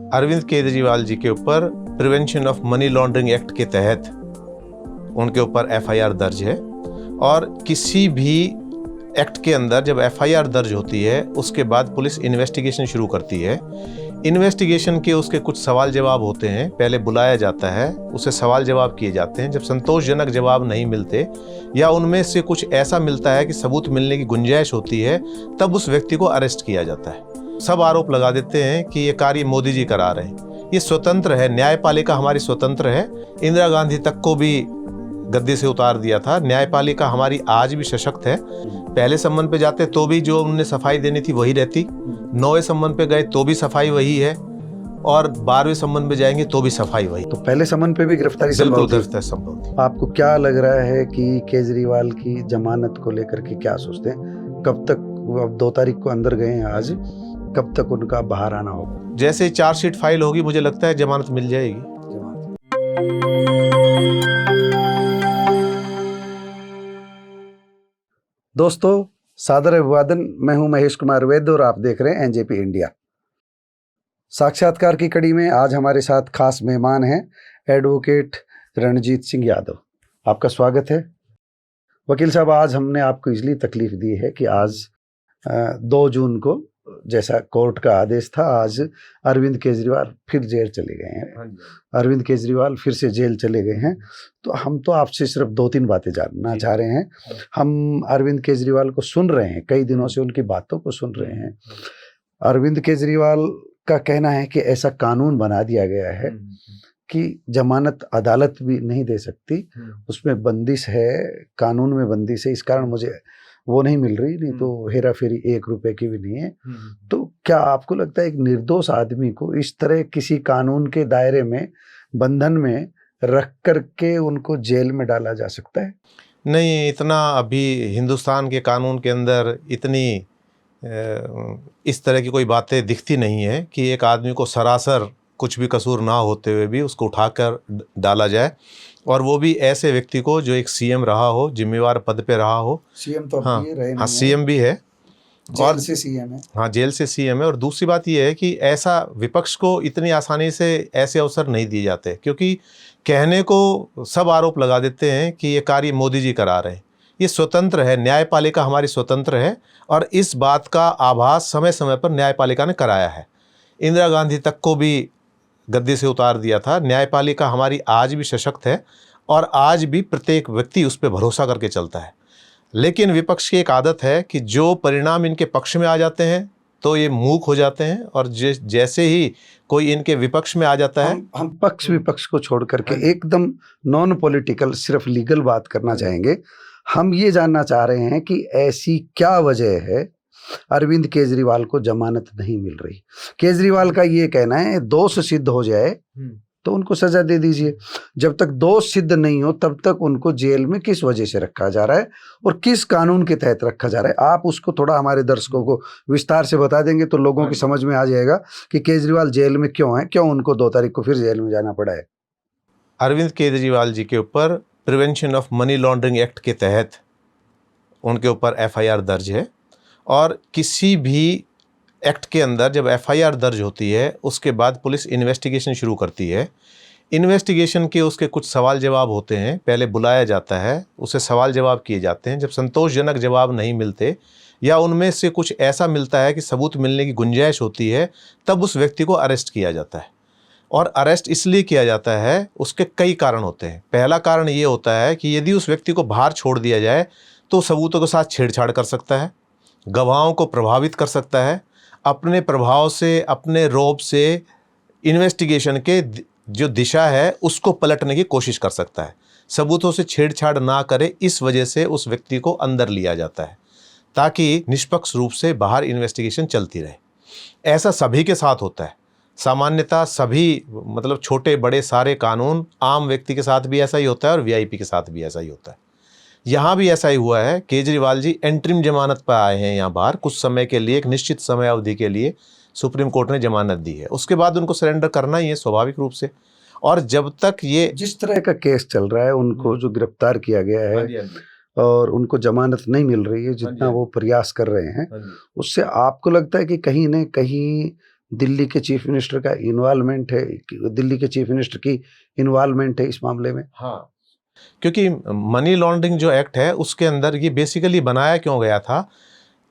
अरविंद केजरीवाल जी के ऊपर prevention of money laundering act के तहत उनके ऊपर एफआईआर दर्ज है। और किसी भी एक्ट के अंदर जब एफआईआर दर्ज होती है उसके बाद पुलिस इन्वेस्टिगेशन शुरू करती है। इन्वेस्टिगेशन के उसके कुछ सवाल जवाब होते हैं, पहले बुलाया जाता है, उससे सवाल जवाब किए जाते हैं। जब संतोषजनक जवाब नहीं मिलते या उनमें से कुछ ऐसा मिलता है कि सबूत मिलने की गुंजाइश होती है, तब उस व्यक्ति को अरेस्ट किया जाता है। सब आरोप लगा देते हैं कि ये कार्य मोदी जी करा रहे हैं, ये स्वतंत्र है, न्यायपालिका हमारी स्वतंत्र है। इंदिरा गांधी तक को भी गद्दी से उतार दिया था। न्यायपालिका हमारी आज भी सशक्त है। पहले सम्मन पे जाते तो भी जो उन्होंने सफाई देनी थी वही रहती, 9वें सम्मन पे गए तो भी सफाई वही है, और 12वें सम्मन पे जाएंगे तो भी सफाई वही। तो पहले सम्मन पे भी गिरफ्तारी संभव थी। आपको क्या लग रहा है कि केजरीवाल की जमानत को लेकर के क्या सोचते हैं? कब तक, अब 2 तारीख को अंदर गए हैं आज, कब तक उनका बाहर आना होगा? जैसे ही चार्जशीट फाइल होगी मुझे लगता है जमानत मिल जाएगी। दोस्तों, सादर अभिवादन। मैं हूं महेश कुमार वैद्य और आप देख रहे हैं एनजेपी इंडिया। साक्षात्कार की कड़ी में आज हमारे साथ खास मेहमान हैं एडवोकेट रणजीत सिंह यादव। आपका स्वागत है। वकील साहब, आज हमने आपको इसलिए तकलीफ दी है कि आज 2 जून को जैसा कोर्ट का आदेश था, आज अरविंद केजरीवाल फिर जेल चले गए हैं। अरविंद केजरीवाल फिर से जेल चले गए हैं। तो हम तो आपसे सिर्फ 2-3 बातें जानना चाह रहे हैं। हम अरविंद केजरीवाल को सुन रहे हैं, कई दिनों से उनकी बातों को सुन रहे हैं। अरविंद केजरीवाल का कहना है कि ऐसा कानून बना दिया गया है कि जमानत अदालत भी नहीं दे सकती, उसमें बंदिश है, कानून में बंदिश है, इस कारण मुझे वो नहीं मिल रही, नहीं तो हेरा फेरी 1 रुपए की भी नहीं है। तो क्या आपको लगता है एक निर्दोष आदमी को इस तरह किसी कानून के दायरे में, बंधन में रख करके उनको जेल में डाला जा सकता है? नहीं, इतना अभी हिंदुस्तान के कानून के अंदर इतनी इस तरह की कोई बातें दिखती नहीं है कि एक आदमी को सरासर कुछ भी कसूर ना होते हुए भी उसको उठाकर डाला जाए, और वो भी ऐसे व्यक्ति को जो एक सीएम रहा हो, जिम्मेवार पद पे रहा हो। सीएम तो हाँ, ये रहे नहीं, सीएम भी है, जेल से सीएम है। हाँ, जेल से सीएम है। और दूसरी बात ये है कि ऐसा विपक्ष को इतनी आसानी से ऐसे अवसर नहीं दिए जाते, क्योंकि कहने को सब आरोप लगा देते हैं कि ये कार्य मोदी जी करा रहे हैं, ये स्वतंत्र है, न्यायपालिका हमारी स्वतंत्र है, और इस बात का आभास समय समय पर न्यायपालिका ने कराया है। इंदिरा गांधी तक को भी गद्दी से उतार दिया था। न्यायपालिका हमारी आज भी सशक्त है, और आज भी प्रत्येक व्यक्ति उस पर भरोसा करके चलता है। लेकिन विपक्ष की एक आदत है कि जो परिणाम इनके पक्ष में आ जाते हैं तो ये मूक हो जाते हैं, और जैसे ही कोई इनके विपक्ष में आ जाता है, हम पक्ष विपक्ष को छोड़ करके एकदम नॉन पॉलिटिकल, सिर्फ लीगल बात करना चाहेंगे। हम ये जानना चाह रहे हैं कि ऐसी क्या वजह है अरविंद केजरीवाल को जमानत नहीं मिल रही? केजरीवाल का ये कहना है दोष सिद्ध हो जाए तो उनको सजा दे दीजिए। जब तक दोष सिद्ध नहीं हो तब तक उनको जेल में किस वजह से रखा जा रहा है और किस कानून के तहत रखा जा रहा है? आप उसको थोड़ा हमारे दर्शकों को विस्तार से बता देंगे तो लोगों की समझ में आ जाएगा कि केजरीवाल जेल में क्यों है, क्यों उनको 2 तारीख को फिर जेल में जाना पड़ा है। अरविंद केजरीवाल जी के ऊपर prevention of money laundering act के तहत उनके ऊपर एफआईआर दर्ज है। और किसी भी एक्ट के अंदर जब एफआईआर दर्ज होती है उसके बाद पुलिस इन्वेस्टिगेशन शुरू करती है। इन्वेस्टिगेशन के उसके कुछ सवाल जवाब होते हैं, पहले बुलाया जाता है, उससे सवाल जवाब किए जाते हैं। जब संतोषजनक जवाब नहीं मिलते या उनमें से कुछ ऐसा मिलता है कि सबूत मिलने की गुंजाइश होती है, तब उस व्यक्ति को अरेस्ट किया जाता है। और अरेस्ट इसलिए किया जाता है, उसके कई कारण होते हैं। पहला कारण ये होता है कि यदि उस व्यक्ति को बाहर छोड़ दिया जाए तो सबूतों के साथ छेड़छाड़ कर सकता है, गवाहों को प्रभावित कर सकता है, अपने प्रभाव से, अपने रौब से इन्वेस्टिगेशन के जो दिशा है उसको पलटने की कोशिश कर सकता है। सबूतों से छेड़छाड़ ना करे, इस वजह से उस व्यक्ति को अंदर लिया जाता है ताकि निष्पक्ष रूप से बाहर इन्वेस्टिगेशन चलती रहे। ऐसा सभी के साथ होता है। सामान्यतः सभी, मतलब छोटे बड़े सारे कानून, आम व्यक्ति के साथ भी ऐसा ही होता है और वीआईपी के साथ भी ऐसा ही होता है। यहाँ भी ऐसा ही हुआ है। केजरीवाल जी एंट्रिम जमानत पर आए हैं यहाँ बाहर कुछ समय के लिए, एक निश्चित समय अवधि के लिए सुप्रीम कोर्ट ने जमानत दी है। उसके बाद उनको सरेंडर करना ही है स्वाभाविक रूप से। और जब तक ये जिस तरह का केस चल रहा है, उनको जो गिरफ्तार किया गया है और उनको जमानत नहीं मिल रही है, जितना वो प्रयास कर रहे हैं, उससे आपको लगता है कि कहीं न कहीं दिल्ली के चीफ मिनिस्टर का इन्वॉल्वमेंट है, दिल्ली के चीफ मिनिस्टर की इन्वॉल्वमेंट है इस मामले में? हाँ, क्योंकि मनी लॉन्ड्रिंग जो एक्ट है उसके अंदर ये बेसिकली बनाया क्यों गया था,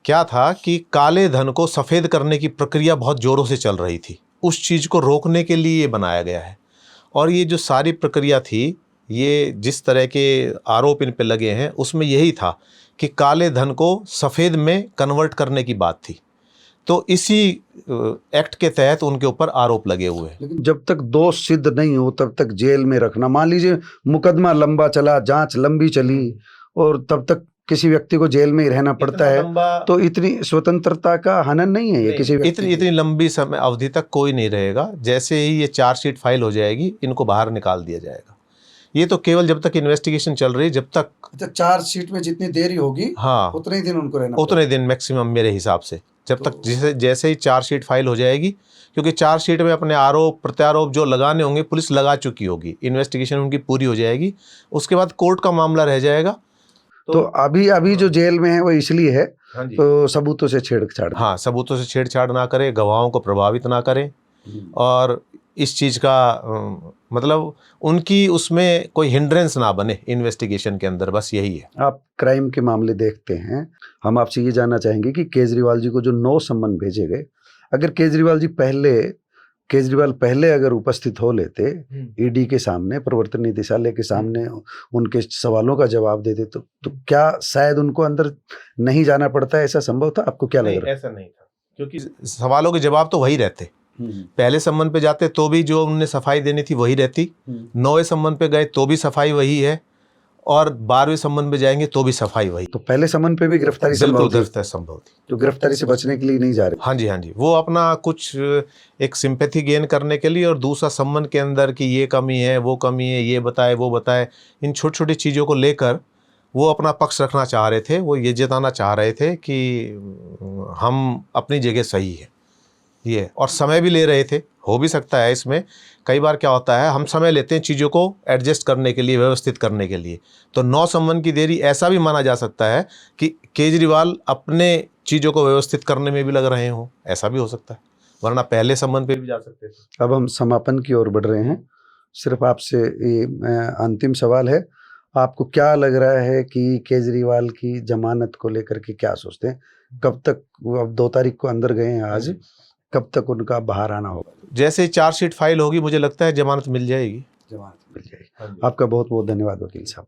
क्या था कि काले धन को सफ़ेद करने की प्रक्रिया बहुत ज़ोरों से चल रही थी, उस चीज़ को रोकने के लिए ये बनाया गया है। और ये जो सारी प्रक्रिया थी, ये जिस तरह के आरोप इन पे लगे हैं उसमें यही था कि काले धन को सफ़ेद में कन्वर्ट करने की बात थी। तो इसी एक्ट के तहत उनके ऊपर आरोप लगे हुए हैं। लेकिन जब तक दोष सिद्ध नहीं हो तब तक जेल में रखना, मान लीजिए मुकदमा लंबा चला, जांच लंबी चली और तब तक किसी व्यक्ति को जेल में ही रहना पड़ता है, तो इतनी स्वतंत्रता का हनन नहीं है ये किसी व्यक्ति की? इतनी लंबी समय अवधि तक कोई नहीं रहेगा। जैसे ही ये चार्जशीट फाइल हो जाएगी इनको बाहर निकाल दिया जाएगा। ये तो केवल जब तक इन्वेस्टिगेशन चल रही है, जब तक अच्छा, चार्जशीट में जितनी देरी होगी, हाँ, उतने ही दिन उनको रहना, उतने दिन मैक्सिमम मेरे हिसाब से, जब तक जैसे ही चार्जशीट फाइल हो जाएगी, क्योंकि चार्जशीट में अपने आरोप प्रत्यारोप जो लगाने होंगे पुलिस लगा चुकी होगी, इन्वेस्टिगेशन उनकी पूरी हो जाएगी, उसके बाद कोर्ट का मामला रह जाएगा। तो अभी जो जेल में है वो इसलिए है, तो सबूतों से छेड़छाड़, हाँ, सबूतों से छेड़छाड़ ना करें, गवाहों को प्रभावित ना करें, और इस चीज़ का मतलब उनकी उसमें कोई हिंड्रेंस ना बने इन्वेस्टिगेशन के अंदर, बस यही है। आप क्राइम के मामले देखते हैं, हम आपसे ये जानना चाहेंगे कि केजरीवाल जी को जो 9 सम्मन भेजे गए, अगर केजरीवाल पहले अगर उपस्थित हो लेते ईडी के सामने, प्रवर्तन निदेशालय के सामने, उनके सवालों का जवाब देते, तो क्या शायद उनको अंदर नहीं जाना पड़ता? ऐसा संभव था? आपको क्या लग रहा है? ऐसा नहीं था, क्योंकि सवालों के जवाब तो वही रहते। पहले सम्मन पे जाते तो भी जो उन्हें सफाई देनी थी वही रहती, 9वें सम्मन पे गए तो भी सफाई वही है, और 12वें सम्मन पे जाएंगे तो भी सफाई वही। तो पहले सम्मन पे भी गिरफ्तारी संभव थी, तो गिरफ्तारी से बचने के लिए नहीं जा रहे? हाँ जी, वो अपना कुछ एक सिंपैथी गेन करने के लिए, और दूसरा सम्मन के अंदर कि ये कमी है, वो कमी है, ये बताए वो बताए, इन छोटी छोटी चीज़ों को लेकर वो अपना पक्ष रखना चाह रहे थे। वो ये जताना चाह रहे थे कि हम अपनी जगह सही है, ये, और समय भी ले रहे थे। हो भी सकता है इसमें कई बार क्या होता है, हम समय लेते हैं चीज़ों को एडजस्ट करने के लिए, व्यवस्थित करने के लिए, तो 9 सम्मन की देरी ऐसा भी माना जा सकता है कि केजरीवाल अपने चीज़ों को व्यवस्थित करने में भी लग रहे हों, ऐसा भी हो सकता है, वरना पहले सम्मन पे भी जा सकते थे। अब हम समापन की ओर बढ़ रहे हैं, सिर्फ आपसे ये अंतिम सवाल है, आपको क्या लग रहा है कि केजरीवाल की जमानत को लेकर के क्या सोचते हैं? कब तक, अब 2 तारीख को अंदर गए हैं आज, कब तक उनका बाहर आना होगा? जैसे चार्जशीट फाइल होगी मुझे लगता है जमानत मिल जाएगी। आपका बहुत बहुत धन्यवाद वकील साहब।